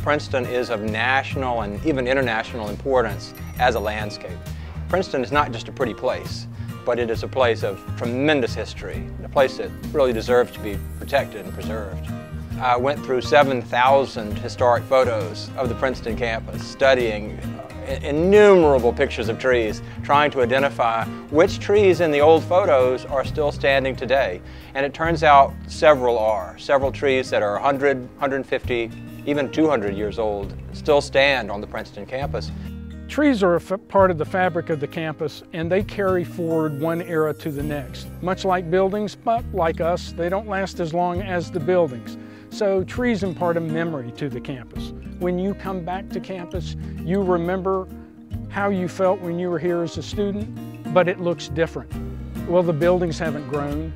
Princeton is of national and even international importance as a landscape. Princeton is not just a pretty place, but it is a place of tremendous history, a place that really deserves to be protected and preserved. I went through 7,000 historic photos of the Princeton campus, studying innumerable pictures of trees, trying to identify which trees in the old photos are still standing today. And it turns out several are. Several trees that are 100, 150, even 200 years old still stand on the Princeton campus. Trees are a part of the fabric of the campus, and they carry forward one era to the next. Much like buildings, but like us, they don't last as long as the buildings. So trees impart a memory to the campus. When you come back to campus, you remember how you felt when you were here as a student, but it looks different. Well, the buildings haven't grown,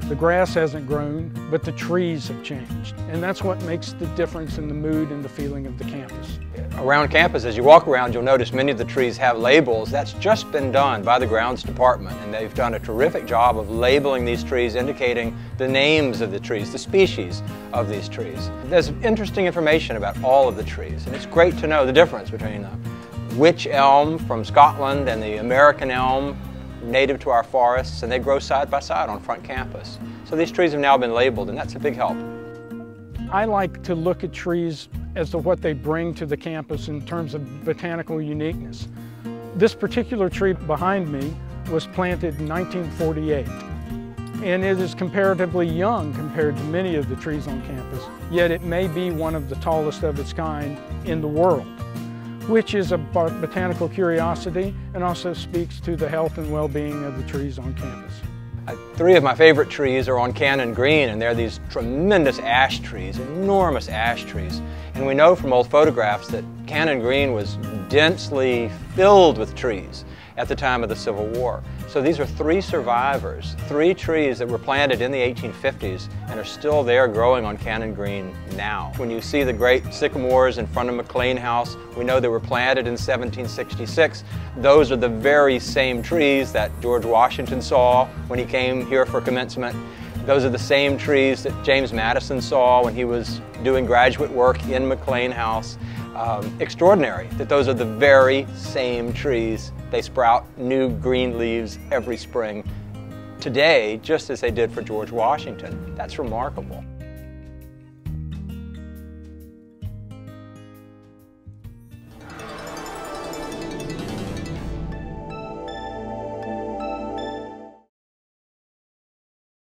the grass hasn't grown, but the trees have changed. And that's what makes the difference in the mood and the feeling of the campus. Around campus, as you walk around, you'll notice many of the trees have labels. That's just been done by the grounds department, and they've done a terrific job of labeling these trees, indicating the names of the trees, the species of these trees. There's interesting information about all of the trees, and it's great to know the difference between the wych elm from Scotland and the American elm native to our forests, and they grow side by side on front campus. So these trees have now been labeled, and that's a big help. I like to look at trees as to what they bring to the campus in terms of botanical uniqueness. This particular tree behind me was planted in 1948, and it is comparatively young compared to many of the trees on campus, yet it may be one of the tallest of its kind in the world, which is a botanical curiosity and also speaks to the health and well-being of the trees on campus. Three of my favorite trees are on Cannon Green, and they're these tremendous ash trees, enormous ash trees. And we know from old photographs that Cannon Green was densely filled with trees at the time of the Civil War. So these are three survivors, three trees that were planted in the 1850s and are still there growing on Cannon Green now. When you see the great sycamores in front of McLean House, we know they were planted in 1766. Those are the very same trees that George Washington saw when he came here for commencement. Those are the same trees that James Madison saw when he was doing graduate work in McLean House. Extraordinary that those are the very same trees. They sprout new green leaves every spring today, just as they did for George Washington. That's remarkable.